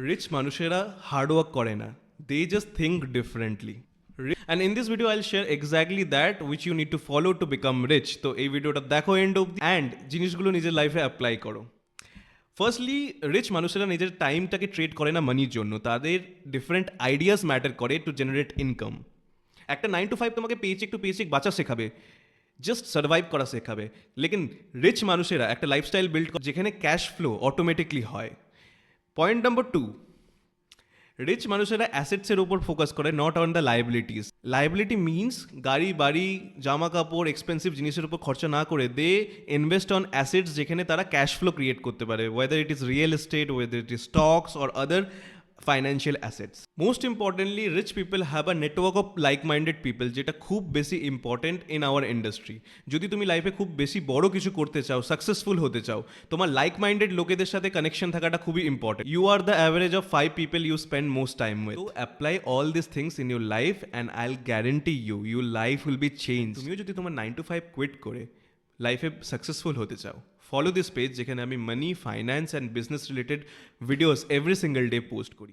Rich মানুষেরা hard work করে না, they just think differently. And in this video I'll share exactly that which you need to follow to become rich. তো এই ভিডিওটা দেখো end of and জিনিসগুলো নিজের লাইফে অ্যাপ্লাই করো। ফার্স্টলি, রিচ মানুষেরা নিজের টাইমটাকে ট্রেড করে না মানির জন্য, তাদের ডিফারেন্ট আইডিয়াস ম্যাটার করে টু জেনারেট ইনকাম। একটা 9 to 5 তোমাকে পেচেক টু পেচেক বাঁচা শেখাবে, জাস্ট সার্ভাইভ করা শেখাবে। লেকিন রিচ মানুষেরা একটা লাইফস্টাইল বিল্ড করে যেখানে ক্যাশ ফ্লো অটোমেটিকলি হয়। পয়েন্ট নাম্বার 2, রিচ মানুষেরা অ্যাসেটসের উপর ফোকাস করে, not on the liabilities. Liability means গাড়ি বাড়ি জামা কাপড় এক্সপেন্সিভ জিনিসের উপর খরচা না করে দে ইনভেস্ট অন অ্যাসেটস যেখানে তারা ক্যাশ ফ্লো ক্রিয়েট করতে পারে, whether it is real estate, whether it is stocks or other financial assets. Most importantly rich people have a network of like minded people, যেটা খুব বেশি ইম্পর্টেন্ট ইন আওয়ার ইন্ডাস্ট্রি। যদি তুমি লাইফে খুব বেশি বড় কিছু করতে চাও, সাকসেসফুল হতে চাও, তোমার লাইক মাইন্ডেড লোকেদের সাথে কানেকশন থাকাটা খুবই important. You are the average of 5 people you spend most time with. তো apply all this things in your life and I will guarantee your life will be change. তুমিও যদি তোমার 9 to 5 quit করে লাইফে successful হতে চাও, follow this page যেখানে আমি money, finance and business related videos every single day post করি।